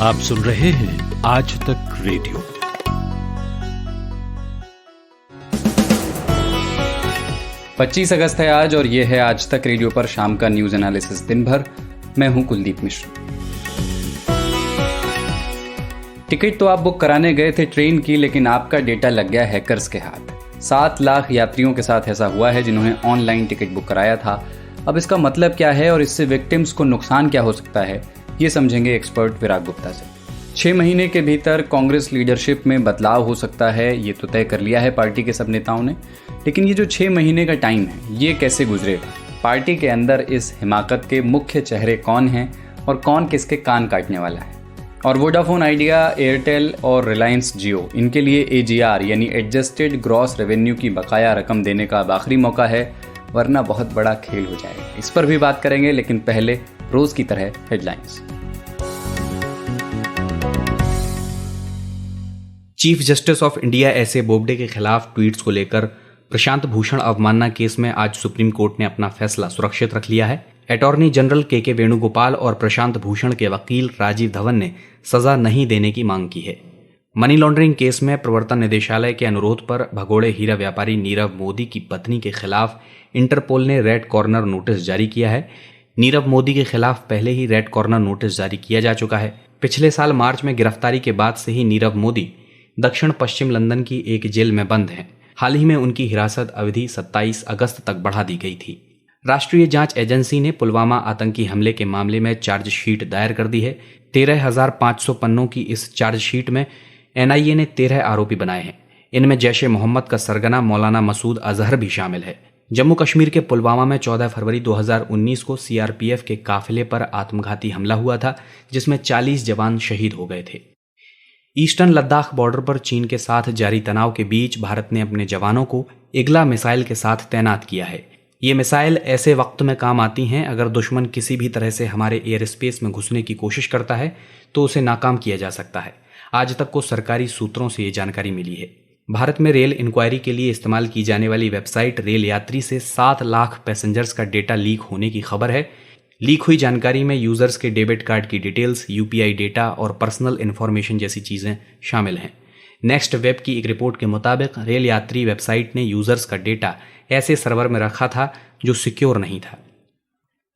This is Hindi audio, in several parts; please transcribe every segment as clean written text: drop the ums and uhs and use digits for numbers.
आप सुन रहे हैं आज तक रेडियो। पच्चीस अगस्त है आज और ये है आज तक रेडियो पर शाम का न्यूज एनालिसिस दिन भर। मैं हूं कुलदीप मिश्र। टिकट तो आप बुक कराने गए थे ट्रेन की, लेकिन आपका डेटा लग गया हैकर्स के हाथ। 7 लाख यात्रियों के साथ ऐसा हुआ है जिन्होंने ऑनलाइन टिकट बुक कराया था। अब इसका मतलब क्या है और इससे विक्टिम्स को नुकसान क्या हो सकता है, ये समझेंगे एक्सपर्ट विराग गुप्ता से। 6 महीने के भीतर कांग्रेस लीडरशिप में बदलाव हो सकता है, ये तो तय कर लिया है पार्टी के सब नेताओं ने। लेकिन ये जो 6 महीने का टाइम है, ये कैसे गुजरेगा? पार्टी के अंदर इस हिमाकत के मुख्य चेहरे कौन हैं और कौन किसके कान काटने वाला है? और वोडाफोन आइडिया, एयरटेल और रिलायंस जियो, इनके लिए AGR यानी एडजस्टेड ग्रॉस रेवेन्यू की बकाया रकम देने का अब आखिरी मौका है, वरना बहुत बड़ा खेल हो जाएगा। इस पर भी बात करेंगे, लेकिन पहले रोज की तरह headlines. Chief justice of India SA Bobde के खिलाफ ट्वीट्स को लेकर प्रशांत भूषण अवमानना केस में आज सुप्रीम कोर्ट ने अपना फैसला सुरक्षित रख लिया है। अटॉर्नी जनरल के वेणुगोपाल और प्रशांत भूषण के वकील राजीव धवन ने सजा नहीं देने की मांग की है। मनी लॉन्ड्रिंग केस में प्रवर्तन निदेशालय के अनुरोध पर भगोड़े हीरा व्यापारी नीरव मोदी की पत्नी के खिलाफ इंटरपोल ने रेड कॉर्नर नोटिस जारी किया है। नीरव मोदी के खिलाफ पहले ही रेड कॉर्नर नोटिस जारी किया जा चुका है। पिछले साल मार्च में गिरफ्तारी के बाद से ही नीरव मोदी दक्षिण पश्चिम लंदन की एक जेल में बंद हैं। हाल ही में उनकी हिरासत अवधि 27 अगस्त तक बढ़ा दी गई थी। राष्ट्रीय जांच एजेंसी ने पुलवामा आतंकी हमले के मामले में चार्जशीट दायर कर दी है। 13,500 पन्नों की इस चार्जशीट में NIA ने 13 आरोपी बनाए हैं। इनमें जैश ए मोहम्मद का सरगना मौलाना मसूद अजहर भी शामिल है। जम्मू कश्मीर के पुलवामा में 14 फरवरी 2019 को CRPF के काफिले पर आत्मघाती हमला हुआ था, जिसमें 40 जवान शहीद हो गए थे। ईस्टर्न लद्दाख बॉर्डर पर चीन के साथ जारी तनाव के बीच भारत ने अपने जवानों को इगला मिसाइल के साथ तैनात किया है। ये मिसाइल ऐसे वक्त में काम आती हैं अगर दुश्मन किसी भी तरह से हमारे एयर स्पेस में घुसने की कोशिश करता है तो उसे नाकाम किया जा सकता है। आज तक को सरकारी सूत्रों से ये जानकारी मिली है। भारत में रेल इंक्वायरी के लिए इस्तेमाल की जाने वाली वेबसाइट रेल यात्री से 7 लाख पैसेंजर्स का डेटा लीक होने की खबर है। लीक हुई जानकारी में यूजर्स के डेबिट कार्ड की डिटेल्स, UPI डेटा और पर्सनल इन्फॉर्मेशन जैसी चीजें शामिल हैं। नेक्स्ट वेब की एक रिपोर्ट के मुताबिक रेल यात्री वेबसाइट ने यूजर्स का डेटा ऐसे सर्वर में रखा था जो सिक्योर नहीं था।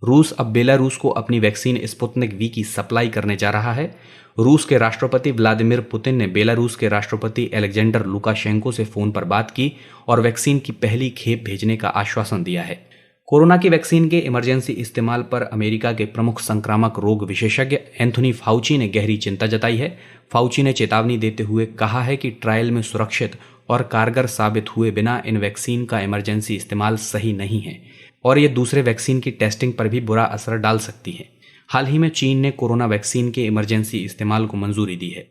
रूस अब बेलारूस को अपनी वैक्सीन स्पुतनिक V की सप्लाई करने जा रहा है। रूस के राष्ट्रपति व्लादिमीर पुतिन ने बेलारूस के राष्ट्रपति अलेक्जेंडर लुकाशेंको से फोन पर बात की और वैक्सीन की पहली खेप भेजने का आश्वासन दिया है। कोरोना की वैक्सीन के इमरजेंसी इस्तेमाल पर अमेरिका के प्रमुख संक्रामक रोग विशेषज्ञ एंथोनी फाउची ने गहरी चिंता जताई है। फाउची ने चेतावनी देते हुए कहा है कि ट्रायल में सुरक्षित और कारगर साबित हुए बिना इन वैक्सीन का इमरजेंसी इस्तेमाल सही नहीं है और ये दूसरे वैक्सीन की टेस्टिंग पर भी बुरा असर डाल सकती है। हाल ही में चीन ने कोरोना वैक्सीन के इमरजेंसी इस्तेमाल को मंजूरी दी है।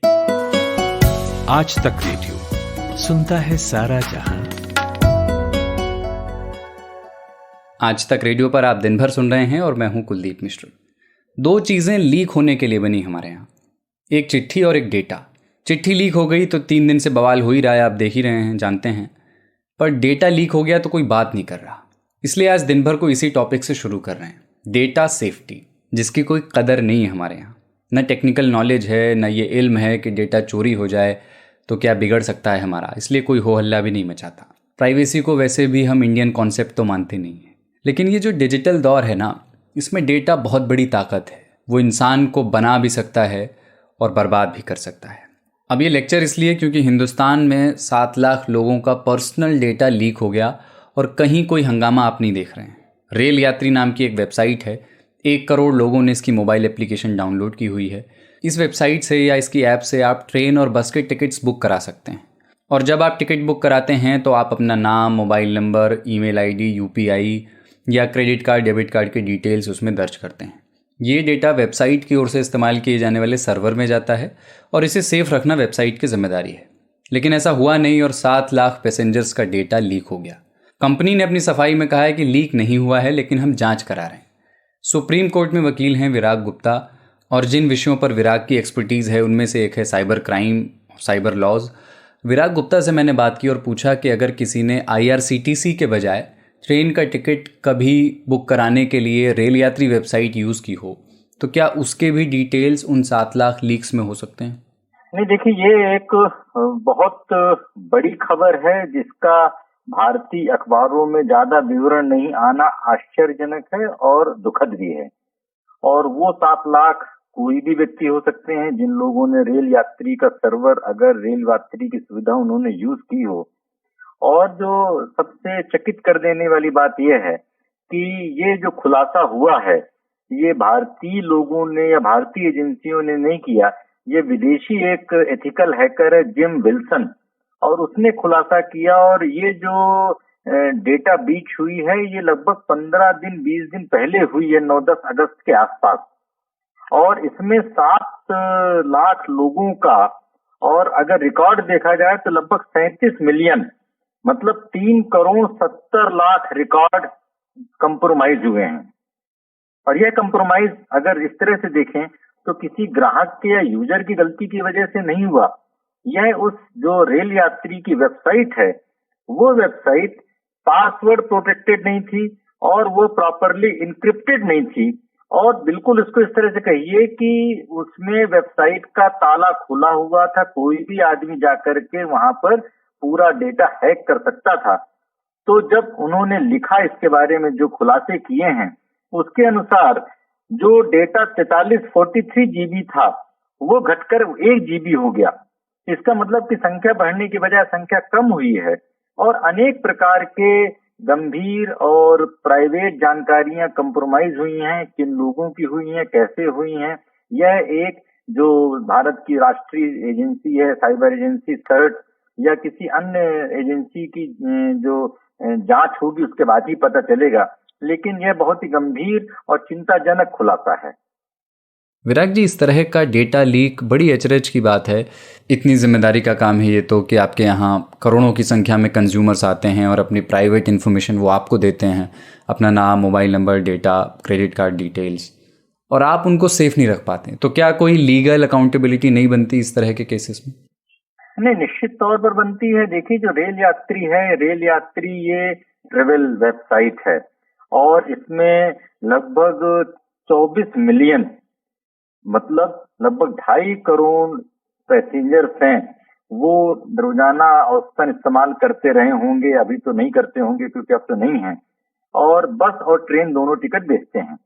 आज तक रेडियो सुनता है सारा जहां। आज तक रेडियो पर आप दिन भर सुन रहे हैं और मैं हूं कुलदीप मिश्र। 2 चीजें लीक होने के लिए बनी हमारे यहाँ, एक चिट्ठी और एक डेटा। चिट्ठी लीक हो गई तो 3 दिन से बवाल हो ही रहा है, आप देख ही रहे हैं, जानते हैं। पर डेटा लीक हो गया तो कोई बात नहीं कर रहा। इसलिए आज दिन भर को इसी टॉपिक से शुरू कर रहे हैं, डेटा सेफ्टी, जिसकी कोई कदर नहीं है हमारे यहाँ। न टेक्निकल नॉलेज है, न ये इल्म है कि डेटा चोरी हो जाए तो क्या बिगड़ सकता है हमारा। इसलिए कोई हो हल्ला भी नहीं मचाता। प्राइवेसी को वैसे भी हम इंडियन कॉन्सेप्ट तो मानते नहीं हैं। लेकिन ये जो डिजिटल दौर है ना, इसमें डेटा बहुत बड़ी ताकत है। वो इंसान को बना भी सकता है और बर्बाद भी कर सकता है। अब ये लेक्चर इसलिए क्योंकि हिंदुस्तान में 7 लाख लोगों का पर्सनल डेटा लीक हो गया और कहीं कोई हंगामा आप नहीं देख रहे हैं। रेल यात्री नाम की एक वेबसाइट है, 1 करोड़ लोगों ने इसकी मोबाइल एप्लीकेशन डाउनलोड की हुई है। इस वेबसाइट से या इसकी ऐप से आप ट्रेन और बस के टिकट्स बुक करा सकते हैं। और जब आप टिकट बुक कराते हैं तो आप अपना नाम, mobile number, email ID, UPI या क्रेडिट कार्ड, डेबिट कार्ड के डिटेल्स उसमें दर्ज करते हैं। ये डेटा वेबसाइट की ओर से इस्तेमाल किए जाने वाले सर्वर में जाता है और इसे सेफ रखना वेबसाइट की जिम्मेदारी है। लेकिन ऐसा हुआ नहीं और 7 लाख पैसेंजर्स का डेटा लीक हो गया। कंपनी ने अपनी सफाई में कहा है कि लीक नहीं हुआ है, लेकिन हम जांच करा रहे हैं। सुप्रीम कोर्ट में वकील हैं विराग गुप्ता, और जिन विषयों पर विराग की एक्सपर्टीज़ है उनमें से एक है साइबर क्राइम, साइबर लॉज। विराग गुप्ता से मैंने बात की और पूछा कि अगर किसी ने IRCTC के बजाय ट्रेन का टिकट कभी बुक कराने के लिए रेल यात्री वेबसाइट यूज़ की हो तो क्या उसके भी डिटेल्स उन 7 लाख लीक्स में हो सकते हैं? नहीं, देखिए, ये एक बहुत बड़ी खबर है जिसका भारतीय अखबारों में ज्यादा विवरण नहीं आना आश्चर्यजनक है और दुखद भी है। और वो 7 लाख कोई भी व्यक्ति हो सकते हैं जिन लोगों ने रेल यात्री का सर्वर, अगर रेल यात्री की सुविधा उन्होंने यूज की हो। और जो सबसे चकित कर देने वाली बात यह है कि ये जो खुलासा हुआ है, ये भारतीय लोगों ने या भारतीय एजेंसियों ने नहीं किया। ये विदेशी एक एथिकल हैकर है, जिम विल्सन, और उसने खुलासा किया। और ये जो डेटा ब्रीच हुई है, ये लगभग 15 दिन 20 दिन पहले हुई है, 9-10 अगस्त के आसपास। और इसमें 7 लाख लोगों का, और अगर रिकॉर्ड देखा जाए तो लगभग 37 मिलियन, मतलब 3 करोड़ 70 लाख रिकॉर्ड कंप्रोमाइज हुए हैं। और यह कंप्रोमाइज अगर इस तरह से देखें तो किसी ग्राहक के या यूजर की गलती की वजह से नहीं हुआ। यह उस जो रेल यात्री की वेबसाइट है, वो वेबसाइट पासवर्ड प्रोटेक्टेड नहीं थी और वो प्रॉपरली इनक्रिप्टेड नहीं थी। और बिल्कुल इसको इस तरह से कहिए कि उसमें वेबसाइट का ताला खुला हुआ था, कोई भी आदमी जाकर के वहां पर पूरा डेटा हैक कर सकता था। तो जब उन्होंने लिखा इसके बारे में, जो खुलासे किए हैं, उसके अनुसार जो डेटा 43 जीबी था, वो घटकर 1 जीबी हो गया। इसका मतलब कि संख्या बढ़ने की बजाय संख्या कम हुई है। और अनेक प्रकार के गंभीर और प्राइवेट जानकारियां कंप्रोमाइज हुई हैं। किन लोगों की हुई हैं, कैसे हुई हैं, यह एक जो भारत की राष्ट्रीय एजेंसी है, साइबर एजेंसी सर्ट, या किसी अन्य एजेंसी की जो जांच होगी उसके बाद ही पता चलेगा। लेकिन यह बहुत ही गंभीर और चिंताजनक खुलासा है। विराग जी, इस तरह का डेटा लीक बड़ी अचरज की बात है। इतनी जिम्मेदारी का काम है ये तो, कि आपके यहाँ करोड़ों की संख्या में कंज्यूमर्स आते हैं और अपनी प्राइवेट इन्फॉर्मेशन वो आपको देते हैं, अपना नाम, mobile number, data, credit card details, और आप उनको सेफ नहीं रख पाते। तो क्या कोई लीगल अकाउंटेबिलिटी नहीं बनती इस तरह के केसेस में? नहीं, निश्चित तौर पर बनती है। देखिए, जो रेल यात्री है, रेल यात्री ये ट्रेवल वेबसाइट है और इसमें लगभग 24 मिलियन, मतलब लगभग 2.5 करोड़ पैसेंजर्स हैं। वो रोजाना औसतन इस्तेमाल करते रहे होंगे, अभी तो नहीं करते होंगे क्योंकि अब तो नहीं है। और बस और ट्रेन दोनों टिकट बेचते हैं।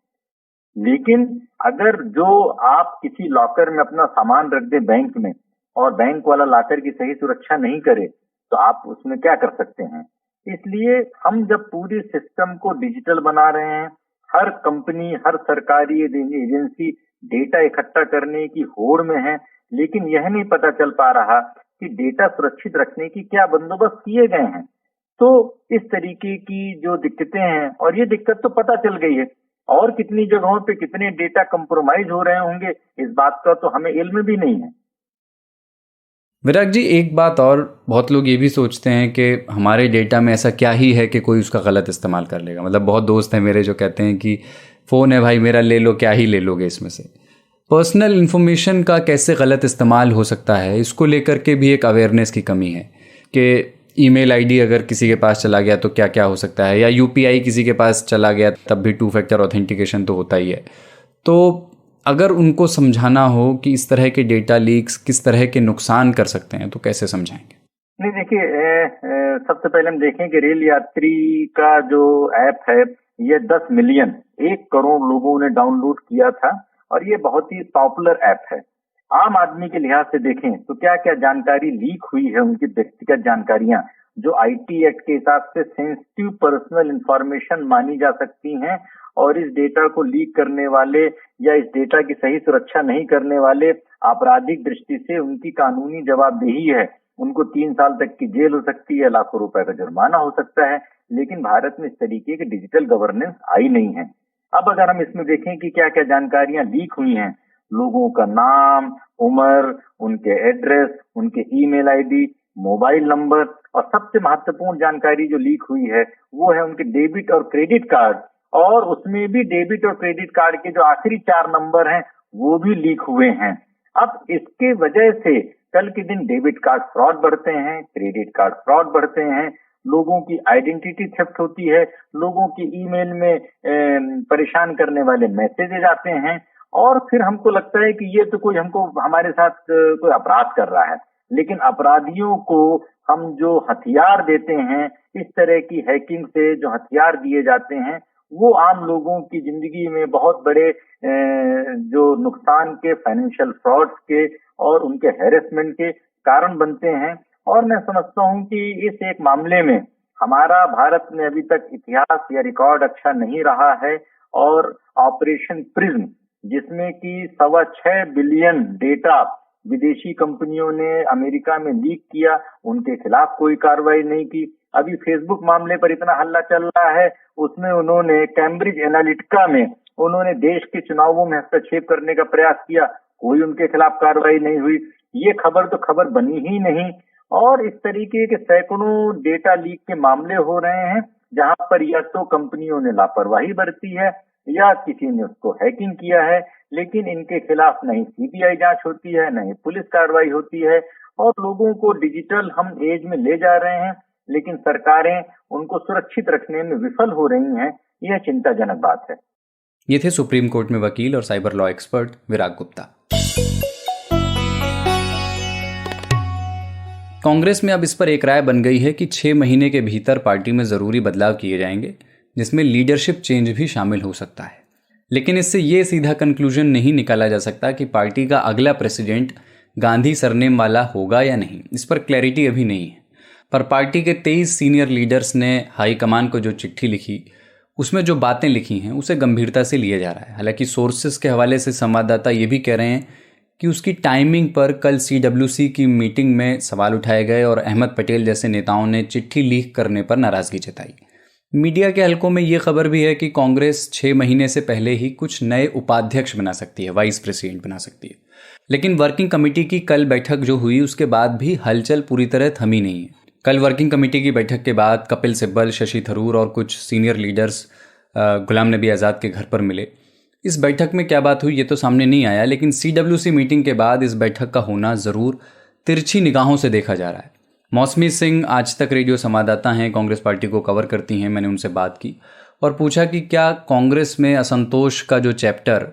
लेकिन अगर जो आप किसी लॉकर में अपना सामान रख दे बैंक में, और बैंक वाला लॉकर की सही सुरक्षा नहीं करे, तो आप उसमें क्या कर सकते हैं। इसलिए हम जब पूरी सिस्टम को डिजिटल बना रहे हैं, हर कंपनी, हर सरकारी एजेंसी डेटा इकट्ठा करने की होड़ में है, लेकिन यह नहीं पता चल पा रहा कि डेटा सुरक्षित रखने की क्या बंदोबस्त किए गए हैं। तो इस तरीके की जो दिक्कतें हैं, और ये दिक्कत तो पता चल गई है, और कितनी जगहों पे कितने डेटा कंप्रोमाइज हो रहे होंगे, इस बात का तो हमें इल्म भी नहीं है। विराग जी, एक बात और, बहुत लोग ये भी सोचते हैं कि हमारे डेटा में ऐसा क्या ही है कि कोई उसका गलत इस्तेमाल कर लेगा। मतलब बहुत दोस्त हैं मेरे जो कहते हैं कि फ़ोन है भाई मेरा, ले लो, क्या ही ले लोगे इसमें से। पर्सनल इन्फॉर्मेशन का कैसे गलत इस्तेमाल हो सकता है, इसको लेकर के भी एक अवेयरनेस की कमी है कि ईमेल आईडी अगर किसी के पास चला गया तो क्या क्या हो सकता है, या यूपीआई किसी के पास चला गया तब भी 2 फैक्टर ऑथेंटिकेशन तो होता ही है। तो अगर उनको समझाना हो कि इस तरह के डेटा लीक्स किस तरह के नुकसान कर सकते हैं, तो कैसे समझाएंगे? नहीं, देखिए, सबसे पहले हम देखें कि रेल यात्री का जो ऐप है, ये 10 मिलियन, 1 करोड़ लोगों ने डाउनलोड किया था, और ये बहुत ही पॉपुलर ऐप है। आम आदमी के लिहाज से देखें तो क्या क्या जानकारी लीक हुई है, उनकी व्यक्तिगत जानकारियां, जो आईटी एक्ट के हिसाब से सेंसिटिव पर्सनल इंफॉर्मेशन मानी जा सकती हैं। और इस डेटा को लीक करने वाले या इस डेटा की सही सुरक्षा नहीं करने वाले, आपराधिक दृष्टि से उनकी कानूनी जवाबदेही है। उनको 3 साल तक की जेल हो सकती है, लाखों रुपए का जुर्माना हो सकता है। लेकिन भारत में इस तरीके की डिजिटल गवर्नेंस आई नहीं है। अब अगर हम इसमें देखें कि क्या क्या जानकारियां लीक हुई हैं, लोगों का नाम, उम्र, उनके एड्रेस, उनके ईमेल आईडी, मोबाइल नंबर, और सबसे महत्वपूर्ण जानकारी जो लीक हुई है वो है उनके डेबिट और क्रेडिट कार्ड। और उसमें भी डेबिट और क्रेडिट कार्ड के जो आखिरी 4 नंबर हैं वो भी लीक हुए हैं। अब इसके वजह से कल के दिन डेबिट कार्ड फ्रॉड बढ़ते हैं, क्रेडिट कार्ड फ्रॉड बढ़ते हैं, लोगों की आइडेंटिटी थेफ्ट होती है, लोगों की ईमेल में परेशान करने वाले मैसेजेस आते हैं, और फिर हमको लगता है कि ये तो कोई हमको हमारे साथ कोई अपराध कर रहा है। लेकिन अपराधियों को हम जो हथियार देते हैं, इस तरह की हैकिंग से जो हथियार दिए जाते हैं, वो आम लोगों की जिंदगी में बहुत बड़े जो नुकसान के, फाइनेंशियल फ्रॉड्स के और उनके हैरेसमेंट के कारण बनते हैं। और मैं समझता हूँ कि इस एक मामले में हमारा भारत में अभी तक इतिहास या रिकॉर्ड अच्छा नहीं रहा है। और ऑपरेशन प्रिज्म, जिसमें कि 6.25 बिलियन डेटा विदेशी कंपनियों ने अमेरिका में लीक किया, उनके खिलाफ कोई कार्रवाई नहीं की। अभी फेसबुक मामले पर इतना हल्ला चल रहा है, उसमें उन्होंने कैम्ब्रिज एनालिटिका में उन्होंने देश के चुनावों में हस्तक्षेप करने का प्रयास किया, कोई उनके खिलाफ कार्रवाई नहीं हुई। ये खबर तो खबर बनी ही नहीं। और इस तरीके के सैकड़ों डेटा लीक के मामले हो रहे हैं, जहां पर या तो कंपनियों ने लापरवाही बरती है या किसी ने उसको हैकिंग किया है, लेकिन इनके खिलाफ नहीं सीबीआई जांच होती है, नहीं पुलिस कार्रवाई होती है। और लोगों को डिजिटल हम एज में ले जा रहे हैं, लेकिन सरकारें उनको सुरक्षित रखने में विफल हो रही हैं। यह चिंताजनक बात है। ये थे सुप्रीम कोर्ट में वकील और साइबर लॉ एक्सपर्ट विराग गुप्ता। कांग्रेस में अब इस पर एक राय बन गई है कि 6 महीने के भीतर पार्टी में ज़रूरी बदलाव किए जाएंगे, जिसमें लीडरशिप चेंज भी शामिल हो सकता है। लेकिन इससे ये सीधा कंक्लूजन नहीं निकाला जा सकता कि पार्टी का अगला प्रेसिडेंट गांधी सरनेम वाला होगा या नहीं। इस पर क्लैरिटी अभी नहीं है। पर पार्टी के 23 सीनियर लीडर्स ने हाईकमान को जो चिट्ठी लिखी, उसमें जो बातें लिखी हैं उसे गंभीरता से लिया जा रहा है। हालांकि सोर्सेस के हवाले से संवाददाता ये भी कह रहे हैं कि उसकी टाइमिंग पर कल CWC की मीटिंग में सवाल उठाए गए और अहमद पटेल जैसे नेताओं ने चिट्ठी लीक करने पर नाराजगी जताई। मीडिया के हलकों में ये खबर भी है कि कांग्रेस 6 महीने से पहले ही कुछ नए उपाध्यक्ष बना सकती है, वाइस प्रेसिडेंट बना सकती है। लेकिन वर्किंग कमेटी की कल बैठक जो हुई, उसके बाद भी हलचल पूरी तरह थमी नहीं है। कल वर्किंग कमेटी की बैठक के बाद कपिल सिब्बल, शशि थरूर और कुछ सीनियर लीडर्स गुलाम नबी आज़ाद के घर पर मिले। इस बैठक में क्या बात हुई ये तो सामने नहीं आया, लेकिन CWC मीटिंग के बाद इस बैठक का होना ज़रूर तिरछी निगाहों से देखा जा रहा है। मौसमी सिंह आज तक रेडियो संवाददाता हैं, कांग्रेस पार्टी को कवर करती हैं। मैंने उनसे बात की और पूछा कि क्या कांग्रेस में असंतोष का जो चैप्टर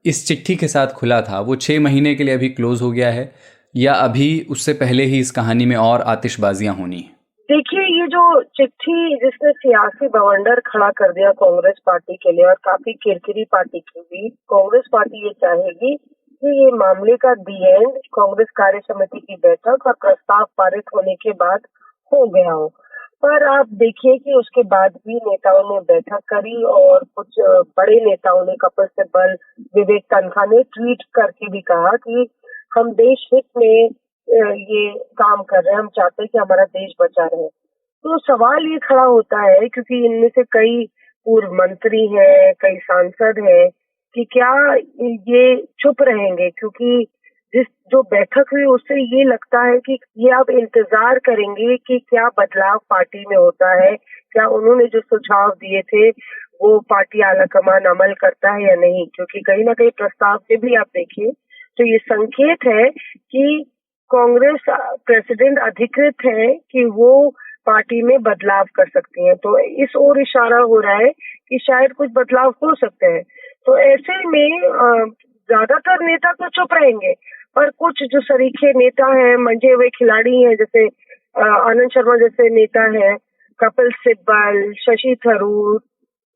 इस चिट्ठी के साथ खुला था वो 6 महीने के लिए अभी क्लोज हो गया है या अभी उससे पहले ही इस कहानी में और आतिशबाजियां होनी है। देखिए, ये जो चिट्ठी जिसने सियासी बवंडर खड़ा कर दिया कांग्रेस पार्टी के लिए और काफी किरकिरी पार्टी की भी, कांग्रेस पार्टी ये चाहेगी कि ये मामले का दी एंड कांग्रेस कार्य समिति की बैठक और प्रस्ताव पारित होने के बाद हो गया हो। पर आप देखिए कि उसके बाद भी नेताओं ने बैठक करी और कुछ बड़े नेताओं ने, कपिल सिब्बल, विवेक तनखा ने ट्वीट करके भी कहा कि हम देश हित में ये काम कर रहे हैं, हम चाहते हैं कि हमारा देश बचा रहे। तो सवाल ये खड़ा होता है, क्योंकि इनमें से कई पूर्व मंत्री हैं, कई सांसद हैं, कि क्या ये चुप रहेंगे, क्योंकि जो बैठक हुई उससे ये लगता है कि ये अब इंतजार करेंगे कि क्या बदलाव पार्टी में होता है, क्या उन्होंने जो सुझाव दिए थे वो पार्टी आलाकमान अमल करता है या नहीं। क्योंकि कहीं ना कहीं प्रस्ताव से भी आप देखिए तो ये संकेत है कि कांग्रेस प्रेसिडेंट अधिकृत है कि वो पार्टी में बदलाव कर सकती हैं। तो इस ओर इशारा हो रहा है कि शायद कुछ बदलाव हो सकते हैं। तो ऐसे में ज्यादातर नेता तो चुप रहेंगे, पर कुछ जो सरीखे नेता हैं, मंजे हुए खिलाड़ी हैं, जैसे आनंद शर्मा जैसे नेता हैं, कपिल सिब्बल, शशि थरूर,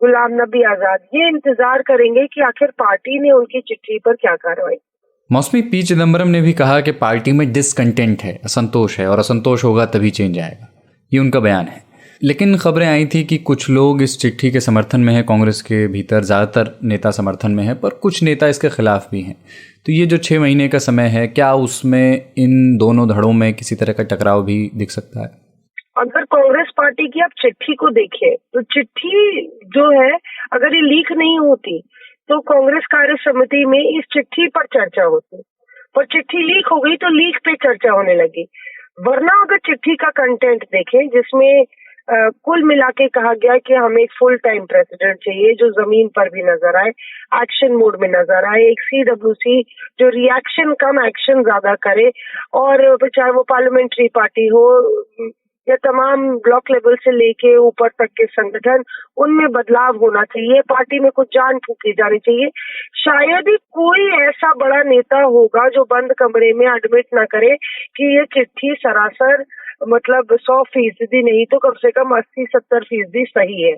गुलाम नबी आजाद, ये इंतजार करेंगे कि आखिर पार्टी ने उनकी चिट्ठी पर क्या कार्रवाई। मौसमी पी चिदम्बरम ने भी कहा कि पार्टी में डिसकंटेंट है, असंतोष है और असंतोष होगा तभी चेंज आएगा, ये उनका बयान है। लेकिन खबरें आई थी कि कुछ लोग इस चिट्ठी के समर्थन में है, कांग्रेस के भीतर ज़्यादातर नेता समर्थन में है, पर कुछ नेता इसके खिलाफ भी हैं। तो ये जो 6 महीने का समय है, क्या उसमें इन दोनों धड़ों में किसी तरह का टकराव भी दिख सकता है? अगर कांग्रेस पार्टी की आप चिट्ठी को देखें तो चिट्ठी जो है, अगर ये लीक नहीं होती तो कांग्रेस कार्य समिति में इस चिट्ठी पर चर्चा होती, पर चिट्ठी लीक हो गई तो लीक पे चर्चा होने लगी। वरना अगर चिट्ठी का कंटेंट देखें, जिसमें कुल मिला के कहा गया कि हमें एक फुल टाइम प्रेसिडेंट चाहिए जो जमीन पर भी नजर आए, एक्शन मोड में नजर आए, एक CWC जो रिएक्शन कम एक्शन ज्यादा करे, और चाहे वो पार्लियामेंट्री पार्टी हो या तमाम ब्लॉक लेवल से लेके ऊपर तक के संगठन, उनमें बदलाव होना चाहिए। पार्टी में कुछ जान फूकी जानी चाहिए। शायद ही कोई ऐसा बड़ा नेता होगा जो बंद कमरे में एडमिट ना करे कि ये चिट्ठी सरासर मतलब 100% नहीं तो कम से कम 80-70% सही है।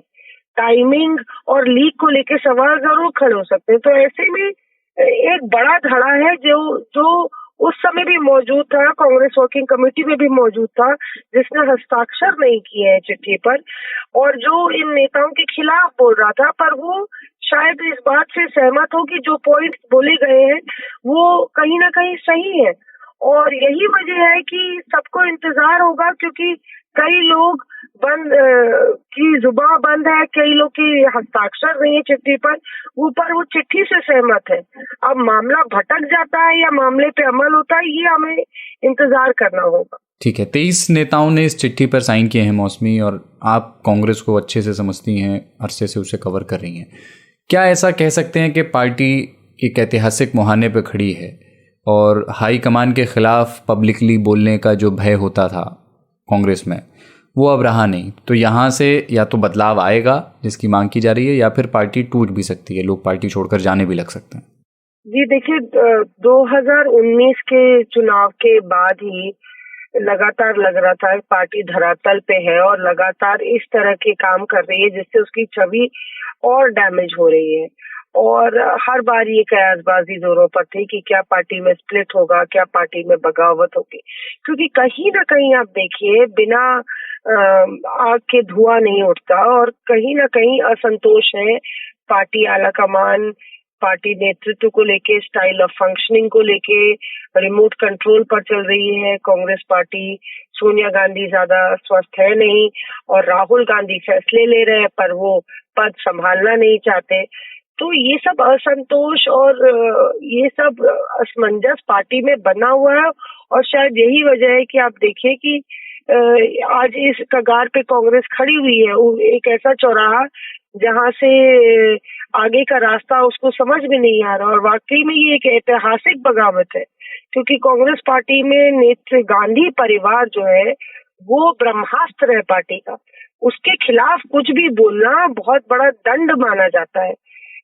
टाइमिंग और लीक को लेके सवाल जरूर खड़े हो सकते हैं। तो ऐसे में एक बड़ा धड़ा है जो उस समय भी मौजूद था, कांग्रेस वर्किंग कमेटी में भी मौजूद था, जिसने हस्ताक्षर नहीं किए हैं चिट्ठी पर और जो इन नेताओं के खिलाफ बोल रहा था, पर वो शायद इस बात से सहमत हो कि जो पॉइंट बोले गए हैं वो कहीं ना कहीं सही है। और यही वजह है कि सबको इंतजार होगा, क्योंकि कई लोग की जुबान बंद है, कई लोग की हस्ताक्षर नहीं है चिट्ठी पर, ऊपर वो चिट्ठी से सहमत है। अब मामला भटक जाता है या मामले पे अमल होता है, ये हमें इंतजार करना होगा। ठीक है, 23 नेताओं ने इस चिट्ठी पर साइन किए हैं मौसमी, और आप कांग्रेस को अच्छे से समझती हैं, अरसे से उसे कवर कर रही हैं। क्या ऐसा कह सकते हैं कि पार्टी एक ऐतिहासिक मुहाने पर खड़ी है और हाईकमान के खिलाफ पब्लिकली बोलने का जो भय होता था कांग्रेस में, वो अब रहा नहीं? तो यहाँ से या तो बदलाव आएगा जिसकी मांग की जा रही है, या फिर पार्टी टूट भी सकती है, लोग पार्टी छोड़कर जाने भी लग सकते हैं। जी देखिए, 2019 के चुनाव के बाद ही लगातार लग रहा था पार्टी धरातल पे है और लगातार इस तरह के काम कर रही है जिससे उसकी छवि और डैमेज हो रही है। और हर बार ये कयासबाजी जोरों पर थी कि क्या पार्टी में स्प्लिट होगा, क्या पार्टी में बगावत होगी, क्योंकि कहीं ना कहीं आप देखिए बिना आग के धुआं नहीं उठता और कहीं ना कहीं असंतोष है पार्टी आलाकमान, पार्टी नेतृत्व को लेके, स्टाइल ऑफ फंक्शनिंग को लेके, रिमोट कंट्रोल पर चल रही है कांग्रेस पार्टी। सोनिया गांधी ज्यादा स्वस्थ है नहीं और राहुल गांधी फैसले ले रहे हैं पर वो पद संभालना नहीं चाहते। तो ये सब असंतोष और ये सब असमंजस पार्टी में बना हुआ है और शायद यही वजह है कि आप देखिए कि आज इस कगार पे कांग्रेस खड़ी हुई है, एक ऐसा चौराहा जहां से आगे का रास्ता उसको समझ में नहीं आ रहा। और वाकई में ये एक ऐतिहासिक बगावत है, क्योंकि कांग्रेस पार्टी में गांधी परिवार जो है वो ब्रह्मास्त्र है पार्टी का, उसके खिलाफ कुछ भी बोलना बहुत बड़ा दंड माना जाता है।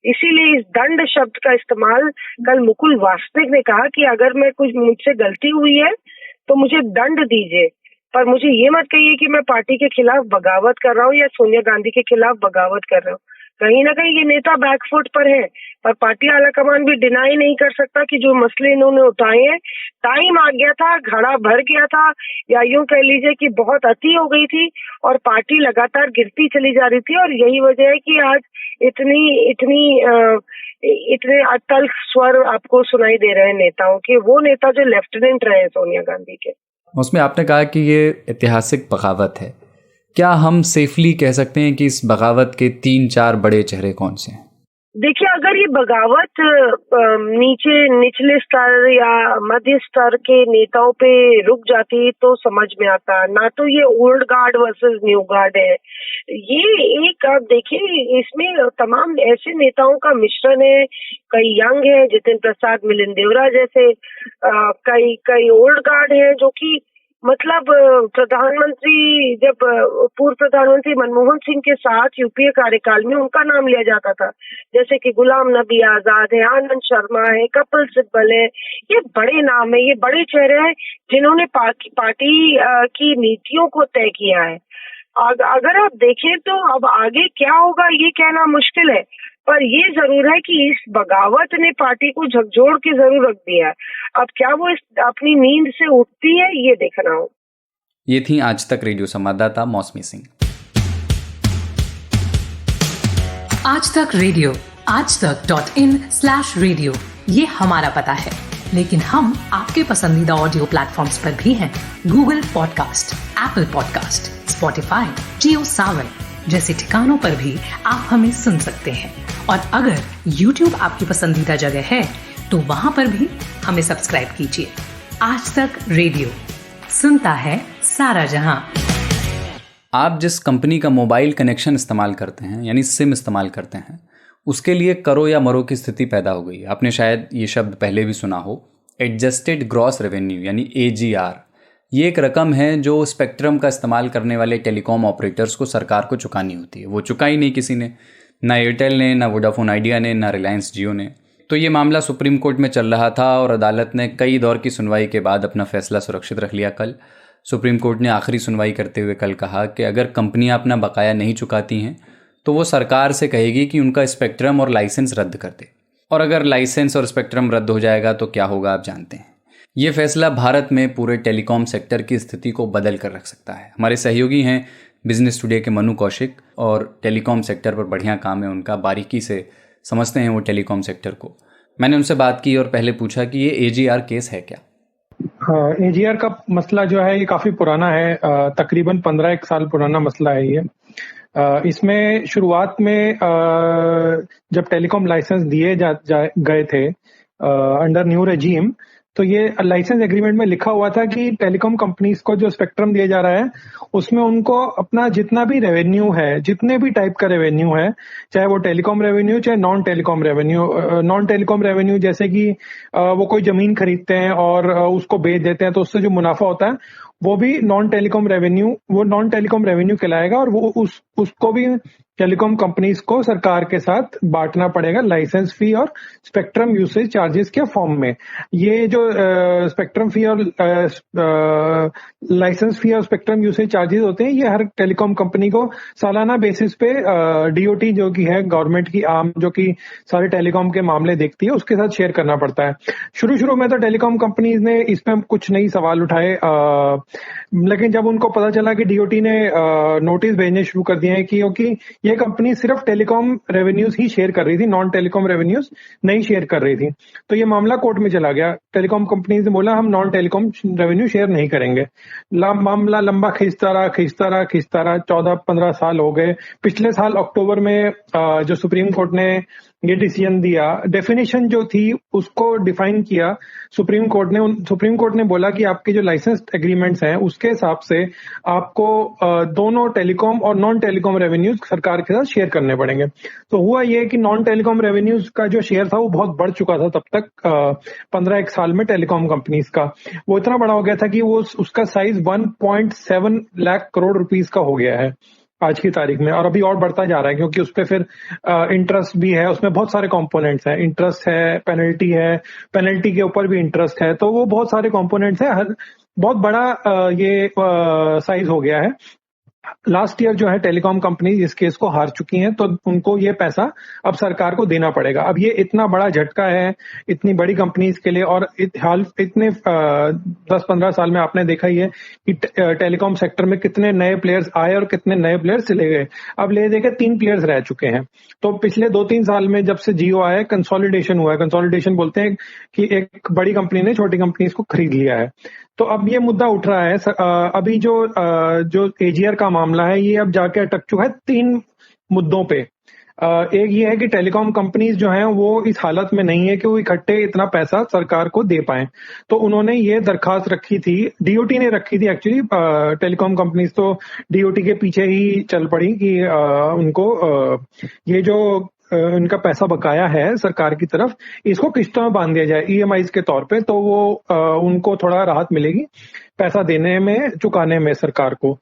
इसीलिए इस दंड शब्द का इस्तेमाल कल मुकुल वासनिक ने कहा कि अगर मुझसे गलती हुई है तो मुझे दंड दीजिए, पर मुझे ये मत कहिए कि मैं पार्टी के खिलाफ बगावत कर रहा हूँ या सोनिया गांधी के खिलाफ बगावत कर रहा हूँ। कहीं ना कहीं ये नेता बैकफुट पर है, पर पार्टी आलाकमान भी डिनाई नहीं कर सकता कि जो मसले इन्होंने उठाए हैं, टाइम आ गया था, घड़ा भर गया था, या यूं कह लीजिए कि बहुत अति हो गई थी और पार्टी लगातार गिरती चली जा रही थी। और यही वजह है कि आज इतने अटल स्वर आपको सुनाई दे रहे हैं नेताओं के, वो नेता जो लेफ्टिनेंट रहे सोनिया गांधी के। उसमें आपने कहा कि ये ऐतिहासिक बगावत है, क्या हम सेफली कह सकते हैं कि इस बगावत के 3-4 बड़े चेहरे कौन से हैं? देखिए, अगर ये बगावत निचले स्तर या मध्य स्तर के नेताओं पे रुक जाती तो समझ में आता, ना तो ये old guard versus new guard है। ये एक आप देखिए इसमें तमाम ऐसे नेताओं का मिश्रण है, कई यंग है, जितिन प्रसाद, मिलिंद देवरा जैसे, कई ओल्ड गार्ड है जो कि मतलब पूर्व प्रधानमंत्री मनमोहन सिंह के साथ यूपीए कार्यकाल में उनका नाम लिया जाता था, जैसे कि गुलाम नबी आजाद है, आनंद शर्मा है, कपिल सिब्बल है। ये बड़े नाम है, ये बड़े चेहरे हैं जिन्होंने पार्टी की नीतियों को तय किया है। अगर आप देखें तो अब आगे क्या होगा ये कहना मुश्किल है, पर ये जरूर है कि इस बगावत ने पार्टी को झकझोर के जरूर रख दिया है। अब क्या वो अपनी नींद से उठती है, ये देखना हो। ये थी आज तक रेडियो संवाददाता मौसमी सिंह। आज तक रेडियो aajtak.in/radio ये हमारा पता है, लेकिन हम आपके पसंदीदा ऑडियो प्लेटफॉर्म्स पर भी हैं। Google podcast, Apple podcast, Spotify, Jio Saavn जैसे ठिकानों पर भी आप हमें सुन सकते हैं। और अगर YouTube आपकी पसंदीदा जगह है तो वहां पर भी हमें सब्सक्राइब कीजिए। आज तक रेडियो, सुनता है सारा जहां। आप जिस कंपनी का मोबाइल कनेक्शन इस्तेमाल करते हैं, यानी सिम इस्तेमाल करते हैं, उसके लिए करो या मरो की स्थिति पैदा हो गई। आपने शायद ये शब्द पहले भी सुना हो, एडजस्टेड ग्रॉस रेवेन्यू यानी AGR, ये एक रकम है जो स्पेक्ट्रम का इस्तेमाल करने वाले टेलीकॉम ऑपरेटर्स को सरकार को चुकानी होती है। वो चुकाई नहीं किसी ने, ना एयरटेल ने, ना वोडाफोन आइडिया ने, ना रिलायंस जियो ने। तो ये मामला सुप्रीम कोर्ट में चल रहा था और अदालत ने कई दौर की सुनवाई के बाद अपना फैसला सुरक्षित रख लिया। कल सुप्रीम कोर्ट ने आखिरी सुनवाई करते हुए कल कहा कि अगर कंपनियां अपना बकाया नहीं चुकाती हैं तो वो सरकार से कहेगी कि उनका स्पेक्ट्रम और लाइसेंस रद्द कर दे। और अगर लाइसेंस और स्पेक्ट्रम रद्द हो जाएगा तो क्या होगा आप जानते हैं। ये फैसला भारत में पूरे टेलीकॉम सेक्टर की स्थिति को बदल कर रख सकता है। हमारे सहयोगी हैं बिजनेस टुडे के मनु कौशिक, और टेलीकॉम सेक्टर पर बढ़िया काम है उनका, बारीकी से समझते हैं वो टेलीकॉम सेक्टर को। मैंने उनसे बात की और पहले पूछा कि ये एजीआर केस है क्या। हाँ, एजीआर का मसला जो है ये काफी पुराना है, तकरीबन 15 साल पुराना मसला है ये। इसमें शुरुआत में जब टेलीकॉम लाइसेंस दिए गए थे अंडर न्यू रेजीम, तो ये लाइसेंस एग्रीमेंट में लिखा हुआ था कि टेलीकॉम कंपनीज को जो स्पेक्ट्रम दिया जा रहा है उसमें उनको अपना जितना भी रेवेन्यू है, जितने भी टाइप का रेवेन्यू है, चाहे वो टेलीकॉम रेवेन्यू चाहे नॉन टेलीकॉम रेवेन्यू, जैसे कि वो कोई जमीन खरीदते हैं और उसको बेच देते हैं तो उससे जो मुनाफा होता है वो भी नॉन टेलीकॉम रेवेन्यू कहलाएगा, और वो उसको भी टेलीकॉम कंपनीज को सरकार के साथ बांटना पड़ेगा लाइसेंस फी और स्पेक्ट्रम यूसेज चार्जेस के फॉर्म में। ये जो स्पेक्ट्रम फी और लाइसेंस फी और स्पेक्ट्रम यूसेज चार्जेस होते हैं, ये हर टेलीकॉम कंपनी को सालाना बेसिस पे डीओटी जो कि है गवर्नमेंट की आर्म जो कि सारे टेलीकॉम के मामले देखती है, उसके साथ शेयर करना पड़ता है। शुरू में तो टेलीकॉम कंपनीज ने इसमें कुछ नहीं सवाल उठाए, लेकिन जब उनको पता चला कि डीओटी ने नोटिस भेजने शुरू कर दिए हैं क्योंकि ये कंपनी सिर्फ टेलीकॉम रेवेन्यूज ही शेयर कर रही थी, नॉन टेलीकॉम रेवेन्यूज नहीं शेयर कर रही थी, तो ये मामला कोर्ट में चला गया। टेलीकॉम कंपनीज ने बोला हम नॉन टेलीकॉम रेवेन्यू शेयर नहीं करेंगे। मामला लंबा खींचता रहा 14-15 साल हो गए। पिछले साल अक्टूबर में जो सुप्रीम कोर्ट ने ये डिसीजन दिया, डेफिनेशन जो थी उसको डिफाइन किया सुप्रीम कोर्ट ने बोला कि आपके जो लाइसेंस एग्रीमेंट्स हैं उसके हिसाब से आपको दोनों टेलीकॉम और नॉन टेलीकॉम रेवेन्यूज सरकार के साथ शेयर करने पड़ेंगे। तो हुआ ये कि नॉन टेलीकॉम रेवेन्यूज का जो शेयर था वो बहुत बढ़ चुका था तब तक 15 साल में टेलीकॉम कंपनीज का, वो इतना बड़ा हो गया था कि वो उसका साइज 1.7 लाख करोड़ रुपीस का हो गया है आज की तारीख में, और अभी और बढ़ता जा रहा है क्योंकि उस पर फिर इंटरेस्ट भी है, उसमें बहुत सारे कंपोनेंट्स हैं, इंटरेस्ट है, पेनल्टी के ऊपर भी इंटरेस्ट है, तो वो बहुत सारे कंपोनेंट्स हैं, बहुत बड़ा ये साइज हो गया है। लास्ट ईयर जो है टेलीकॉम कंपनी इस केस को हार चुकी हैं, तो उनको ये पैसा अब सरकार को देना पड़ेगा। अब ये इतना बड़ा झटका है इतनी बड़ी कंपनीज के लिए, और इतने 10-15 साल में आपने देखा ही है कि टेलीकॉम सेक्टर में कितने नए प्लेयर्स आए और कितने नए प्लेयर्स चले गए। अब ले देखे 3 प्लेयर्स रह चुके हैं। तो पिछले 2-3 साल में जब से जियो आया कंसोलिडेशन हुआ है। कंसोलिडेशन बोलते हैं कि एक बड़ी कंपनी ने छोटी कंपनीज को खरीद लिया है। तो अब ये मुद्दा उठ रहा है, अभी जो एजीआर का मामला है ये अब जाके अटक चुका है 3 मुद्दों पे। एक ये है कि टेलीकॉम कंपनीज जो हैं वो इस हालत में नहीं है कि वो इकट्ठे इतना पैसा सरकार को दे पाए, तो उन्होंने ये दरखास्त रखी थी, डीओटी ने रखी थी एक्चुअली। टेलीकॉम कंपनीज तो डीओटी के पीछे ही चल पड़ी कि उनको ये जो उनका पैसा बकाया है सरकार की तरफ, इसको किस्तों में बांध दिया जाए ईएमआईज के तौर पे, तो वो उनको थोड़ा राहत मिलेगी पैसा देने में, चुकाने में सरकार को।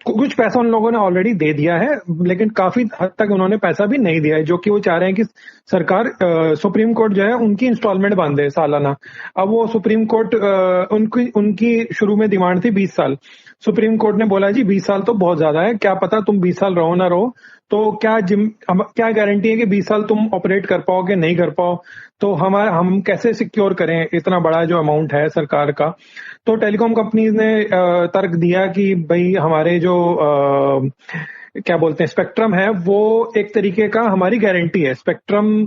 कुछ पैसा उन लोगों ने ऑलरेडी दे दिया है, लेकिन काफी हद तक उन्होंने पैसा भी नहीं दिया है, जो कि वो चाह रहे हैं कि सरकार सुप्रीम कोर्ट जो है उनकी इंस्टॉलमेंट बांधे सालाना। अब वो सुप्रीम कोर्ट उनकी शुरू में डिमांड थी 20 साल। सुप्रीम कोर्ट ने बोला जी 20 साल तो बहुत ज्यादा है, क्या पता तुम 20 साल रहो ना रहो, तो क्या गारंटी है कि 20 साल तुम ऑपरेट कर पाओगे, नहीं कर पाओ, तो हम कैसे सिक्योर करें इतना बड़ा जो अमाउंट है सरकार का। तो टेलीकॉम कंपनीज ने तर्क दिया कि भाई हमारे जो क्या बोलते हैं स्पेक्ट्रम है वो एक तरीके का हमारी गारंटी है। स्पेक्ट्रम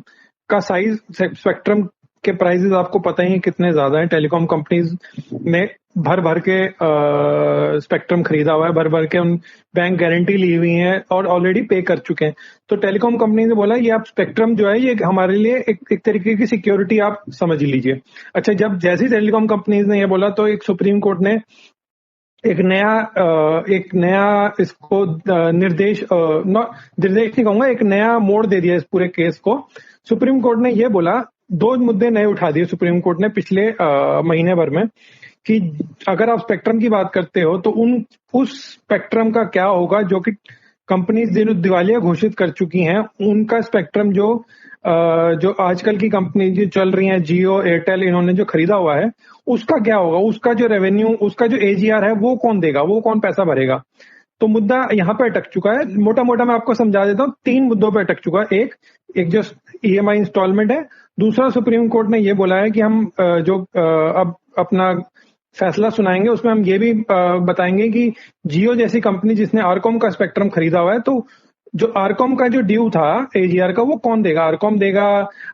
का साइज, स्पेक्ट्रम के प्राइसेस आपको पता ही कितने ज्यादा हैं। टेलीकॉम कंपनीज ने भर के स्पेक्ट्रम खरीदा हुआ है, भर के उन बैंक गारंटी ली हुई है और ऑलरेडी पे कर चुके हैं। तो टेलीकॉम कंपनी ने बोला ये आप स्पेक्ट्रम जो है ये हमारे लिए एक तरीके की सिक्योरिटी आप समझ लीजिए। अच्छा, जब जैसी टेलीकॉम कंपनीज ने ये बोला तो एक सुप्रीम कोर्ट ने एक नया इसको निर्देश नहीं कहूंगा, एक नया मोड़ दे दिया इस पूरे केस को। सुप्रीम कोर्ट ने ये बोला, 2 मुद्दे नए उठा दिए सुप्रीम कोर्ट ने पिछले महीने भर में, कि अगर आप स्पेक्ट्रम की बात करते हो तो उस स्पेक्ट्रम का क्या होगा जो कि कंपनीज दिवालिया घोषित कर चुकी हैं, उनका स्पेक्ट्रम जो आजकल की कंपनी जो चल रही हैं, जियो, एयरटेल, इन्होंने जो खरीदा हुआ है, उसका क्या होगा, उसका जो रेवेन्यू, उसका जो एजीआर है वो कौन देगा, वो कौन पैसा भरेगा। तो मुद्दा यहाँ पे अटक चुका है। मोटा मोटा मैं आपको समझा देता हूँ, 3 मुद्दों पे अटक चुका है। एक जो ईएमआई इंस्टॉलमेंट है, दूसरा सुप्रीम कोर्ट ने ये बोला है कि हम अब अपना फैसला सुनाएंगे, उसमें हम ये भी बताएंगे कि जियो जैसी कंपनी जिसने आरकॉम का स्पेक्ट्रम खरीदा हुआ है, तो जो आरकॉम का जो ड्यू था एजीआर का, वो कौन देगा, आरकॉम देगा,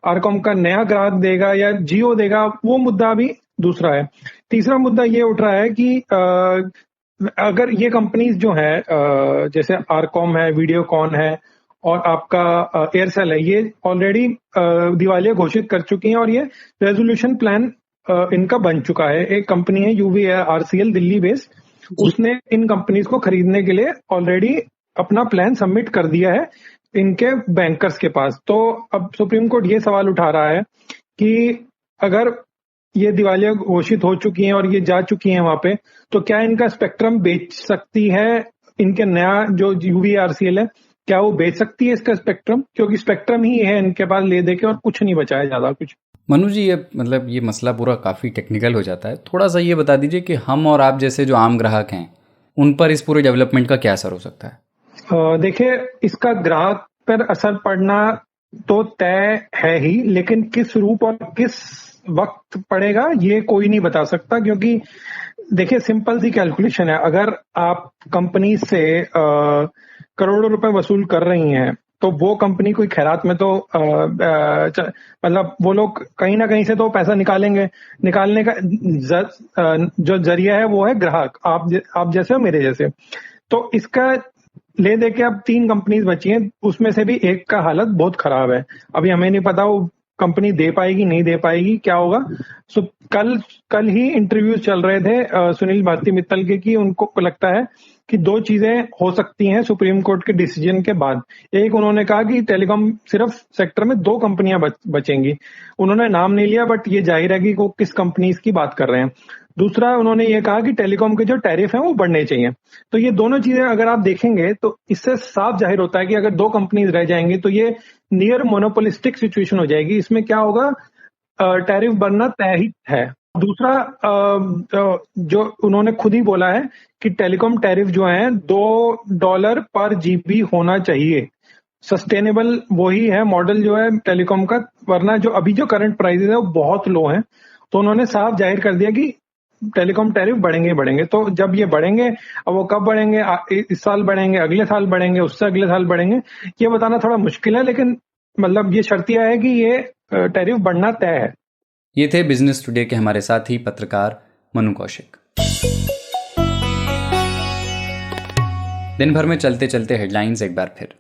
आरकॉम का नया ग्राहक देगा या जियो देगा, वो मुद्दा भी दूसरा है। तीसरा मुद्दा ये उठ रहा है कि अगर ये कंपनीज जो है जैसे आरकॉम है, वीडियोकॉन है और आपका एयरसेल है, ये ऑलरेडी दिवालिया घोषित कर चुकी हैं और ये रेजोल्यूशन प्लान इनका बन चुका है। एक कंपनी है UVRCL दिल्ली बेस्ड, उसने इन कंपनीज को खरीदने के लिए ऑलरेडी अपना प्लान सबमिट कर दिया है इनके बैंकर्स के पास। तो अब सुप्रीम कोर्ट ये सवाल उठा रहा है कि अगर ये दिवालिया घोषित हो चुकी हैं और ये जा चुकी हैं वहां पे, तो क्या इनका स्पेक्ट्रम बेच सकती है, इनके नया जो UVRCL है, क्या वो बेच सकती है इसका स्पेक्ट्रम, क्योंकि स्पेक्ट्रम ही है इनके पास ले दे के और कुछ नहीं बचा है ज्यादा कुछ। मनु जी, ये मसला पूरा काफ़ी टेक्निकल हो जाता है। थोड़ा सा ये बता दीजिए कि हम और आप जैसे जो आम ग्राहक हैं, उन पर इस पूरे डेवलपमेंट का क्या असर हो सकता है? देखिए, इसका ग्राहक पर असर पड़ना तो तय है ही, लेकिन किस रूप और किस वक्त पड़ेगा ये कोई नहीं बता सकता, क्योंकि देखिए सिंपल सी कैलकुलेशन है। अगर आप कंपनी से करोड़ों रुपए वसूल कर रही हैं, तो वो कंपनी कोई खैरात में तो मतलब वो लोग कहीं ना कहीं से तो पैसा निकालने का जो जरिया है वो है ग्राहक, आप जैसे हो, मेरे जैसे। तो इसका ले दे के अब 3 कंपनीज बची हैं, उसमें से भी एक का हालत बहुत खराब है। अभी हमें नहीं पता वो कंपनी दे पाएगी नहीं दे पाएगी, क्या होगा। सो कल ही इंटरव्यूज चल रहे थे सुनील भारती मित्तल के, कि उनको लगता है कि 2 चीजें हो सकती हैं सुप्रीम कोर्ट के डिसीजन के बाद। एक, उन्होंने कहा कि टेलीकॉम सिर्फ सेक्टर में 2 कंपनियां बचेंगी। उन्होंने नाम नहीं लिया, बट ये जाहिर है कि वो किस कंपनीज की बात कर रहे हैं। दूसरा, उन्होंने ये कहा कि टेलीकॉम के जो टैरिफ हैं वो बढ़ने चाहिए। तो ये दोनों चीजें अगर आप देखेंगे तो इससे साफ जाहिर होता है कि अगर 2 कंपनीज रह जाएंगी तो ये नियर मोनोपोलिस्टिक सिचुएशन हो जाएगी। इसमें क्या होगा, टैरिफ बढ़ना तय ही है। दूसरा, जो उन्होंने खुद ही बोला है कि टेलीकॉम टैरिफ जो है $2 पर GB होना चाहिए। सस्टेनेबल वही है मॉडल जो है टेलीकॉम का, वरना जो अभी जो करंट प्राइसेस है वो बहुत लो हैं। तो उन्होंने साफ जाहिर कर दिया कि टेलीकॉम टैरिफ बढ़ेंगे। तो जब ये बढ़ेंगे, अब वो कब बढ़ेंगे, इस साल बढ़ेंगे, अगले साल बढ़ेंगे, उससे अगले साल बढ़ेंगे, ये बताना थोड़ा मुश्किल है, लेकिन मतलब ये शर्तिया है कि ये टैरिफ बढ़ना तय है। ये थे बिजनेस टुडे के हमारे साथी पत्रकार मनु कौशिक। दिन भर में चलते चलते हेडलाइंस एक बार फिर।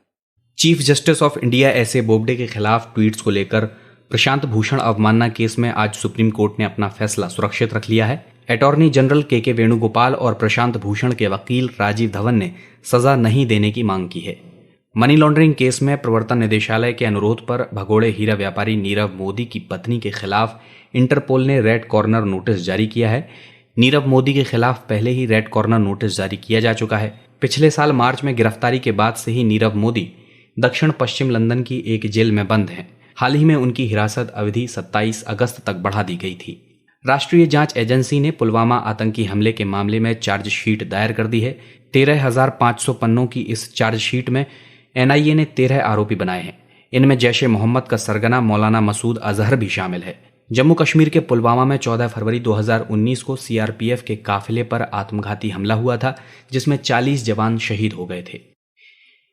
Chief justice of India एस.ए. Bobde के खिलाफ ट्वीट्स को लेकर प्रशांत भूषण अवमानना केस में आज सुप्रीम कोर्ट ने अपना फैसला सुरक्षित रख लिया है। अटॉर्नी जनरल के वेणुगोपाल और प्रशांत भूषण के वकील राजीव धवन ने सजा नहीं देने की मांग की है। मनी लॉन्ड्रिंग केस में प्रवर्तन निदेशालय के अनुरोध पर भगोड़े हीरा व्यापारी नीरव मोदी की पत्नी के खिलाफ इंटरपोल ने रेड कॉर्नर नोटिस जारी किया है। नीरव मोदी के खिलाफ पहले ही रेड कॉर्नर नोटिस जारी किया जा चुका है। पिछले साल मार्च में गिरफ्तारी के बाद से ही नीरव मोदी दक्षिण पश्चिम लंदन की एक जेल में बंद हैं। हाल ही में उनकी हिरासत अवधि 27 अगस्त तक बढ़ा दी गई थी। राष्ट्रीय जांच एजेंसी ने पुलवामा आतंकी हमले के मामले में चार्जशीट दायर कर दी है। 13,500 पन्नों की इस चार्जशीट में एनआईए ने 13 आरोपी बनाए हैं। इनमें जैश ए मोहम्मद का सरगना मौलाना मसूद अजहर भी शामिल है। जम्मू कश्मीर के पुलवामा में 14 फरवरी 2019 को सीआरपीएफ के काफिले पर आत्मघाती हमला हुआ था, जिसमें 40 जवान शहीद हो गए थे।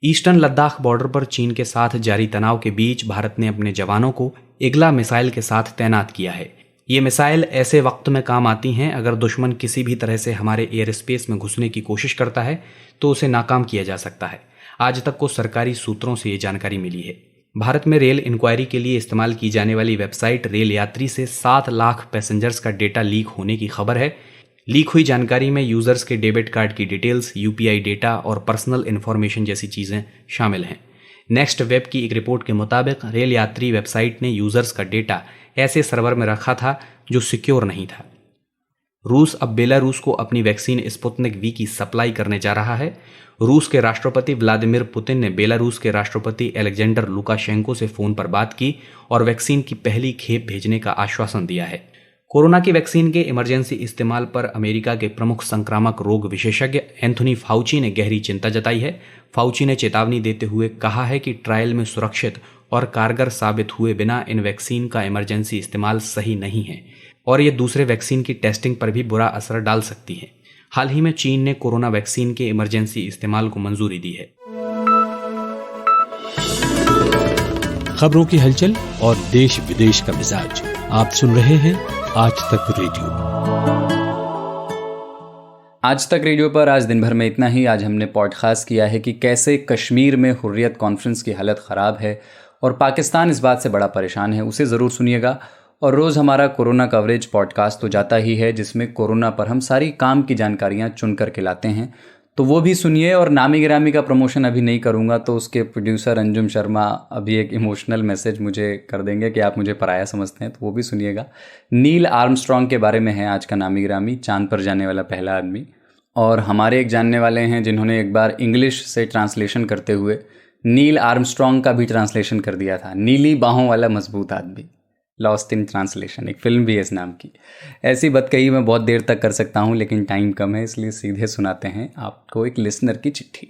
ईस्टर्न लद्दाख बॉर्डर पर चीन के साथ जारी तनाव के बीच भारत ने अपने जवानों को इगला मिसाइल के साथ तैनात किया है। ये मिसाइल ऐसे वक्त में काम आती हैं अगर दुश्मन किसी भी तरह से हमारे एयर स्पेस में घुसने की कोशिश करता है तो उसे नाकाम किया जा सकता है। आज तक को सरकारी सूत्रों से ये जानकारी मिली है। भारत में रेल इंक्वायरी के लिए इस्तेमाल की जाने वाली वेबसाइट रेल यात्री से 7 लाख पैसेंजर्स का डेटा लीक होने की खबर है। लीक हुई जानकारी में यूजर्स के डेबिट कार्ड की डिटेल्स, यूपीआई डेटा और पर्सनल इन्फॉर्मेशन जैसी चीजें शामिल हैं। नेक्स्ट वेब की एक रिपोर्ट के मुताबिक रेल यात्री वेबसाइट ने यूजर्स का डेटा ऐसे सर्वर में रखा था जो सिक्योर नहीं था। रूस अब बेलारूस को अपनी वैक्सीन स्पुतनिक वी की सप्लाई करने जा रहा है। रूस के राष्ट्रपति व्लादिमीर पुतिन ने बेलारूस के राष्ट्रपति अलेक्जेंडर लुकाशेंको से फोन पर बात की और वैक्सीन की पहली खेप भेजने का आश्वासन दिया है। कोरोना की वैक्सीन के इमरजेंसी इस्तेमाल पर अमेरिका के प्रमुख संक्रामक रोग विशेषज्ञ एंथोनी फाउची ने गहरी चिंता जताई है। फाउची ने चेतावनी देते हुए कहा है कि ट्रायल में सुरक्षित और कारगर साबित हुए बिना इन वैक्सीन का इमरजेंसी इस्तेमाल सही नहीं है और ये दूसरे वैक्सीन की टेस्टिंग पर भी बुरा असर डाल सकती है। हाल ही में चीन ने कोरोना वैक्सीन के इमरजेंसी इस्तेमाल को मंजूरी दी है। खबरों की हलचल और देश विदेश का मिजाज आप सुन रहे हैं आज तक रेडियो। आज तक रेडियो पर आज दिन भर में इतना ही। आज हमने पॉडकास्ट किया है कि कैसे कश्मीर में हुर्रियत कॉन्फ्रेंस की हालत ख़राब है और पाकिस्तान इस बात से बड़ा परेशान है। उसे ज़रूर सुनिएगा। और रोज़ हमारा कोरोना कवरेज पॉडकास्ट तो जाता ही है, जिसमें कोरोना पर हम सारी काम की जानकारियाँ चुन कर के लाते हैं, तो वो भी सुनिए। और नामी गिरामी का प्रमोशन अभी नहीं करूँगा तो उसके प्रोड्यूसर अंजुम शर्मा अभी एक इमोशनल मैसेज मुझे कर देंगे कि आप मुझे पराया समझते हैं, तो वो भी सुनिएगा। नील आर्मस्ट्रॉन्ग के बारे में है आज का नामी गिरामी, चांद पर जाने वाला पहला आदमी। और हमारे एक जानने वाले हैं जिन्होंने एक बार इंग्लिश से ट्रांसलेशन करते हुए नील आर्मस्ट्रॉन्ग का भी ट्रांसलेशन कर दिया था, नीली बाहों वाला मजबूत आदमी। लॉस्ट इन ट्रांसलेशन, एक फिल्म भी है इस नाम की। ऐसी बतकही मैं बहुत देर तक कर सकता हूँ, लेकिन टाइम कम है, इसलिए सीधे सुनाते हैं आपको एक लिसनर की चिट्ठी।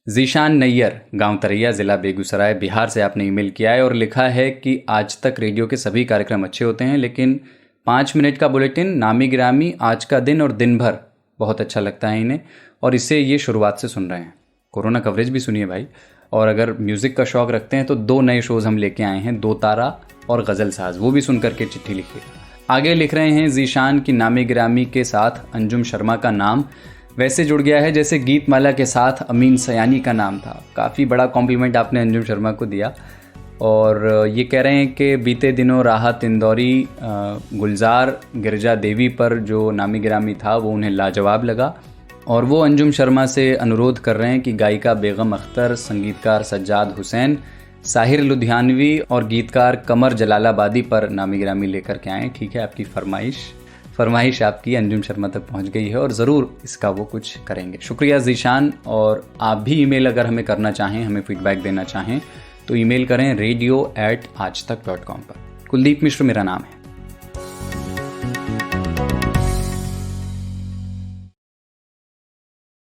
जीशान नैयर, गांव तरैया, ज़िला बेगूसराय, बिहार से आपने ईमेल किया है और लिखा है कि आज तक रेडियो के सभी कार्यक्रम अच्छे होते हैं, लेकिन 5 मिनट का बुलेटिन, नामी गिरामी, आज का दिन और दिन भर बहुत अच्छा लगता है इन्हें, और इसे ये शुरुआत से सुन रहे हैं। कोरोना कवरेज भी सुनिए भाई। और अगर म्यूज़िक का शौक़ रखते हैं तो 2 नए शोज़ हम लेके आए हैं, 2 तारा और गज़ल साज, वो भी सुन करके चिट्ठी लिखिए। आगे लिख रहे हैं, जीशान की नामी गिरामी के साथ अंजुम शर्मा का नाम वैसे जुड़ गया है जैसे गीतमाला के साथ अमीन सयानी का नाम था। काफ़ी बड़ा कॉम्प्लीमेंट आपने अंजुम शर्मा को दिया। और ये कह रहे हैं कि बीते दिनों राहत इंदौरी गुलजार गिरजा देवी पर जो नामी गिरामी था वो उन्हें लाजवाब लगा, और वो अंजुम शर्मा से अनुरोध कर रहे हैं कि गायिका बेगम अख्तर, संगीतकार सज्जाद हुसैन, साहिर लुधियानवी और गीतकार कमर जलालाबादी पर नामी गिरामी लेकर के आएँ। ठीक है, आपकी फरमाइश आपकी अंजुम शर्मा तक पहुंच गई है और ज़रूर इसका वो कुछ करेंगे। शुक्रिया जीशान। और आप भी ईमेल अगर हमें करना चाहें, हमें फीडबैक देना चाहें, तो ईमेल करें radio@aajtak.com पर। कुलदीप मिश्र मेरा नाम है।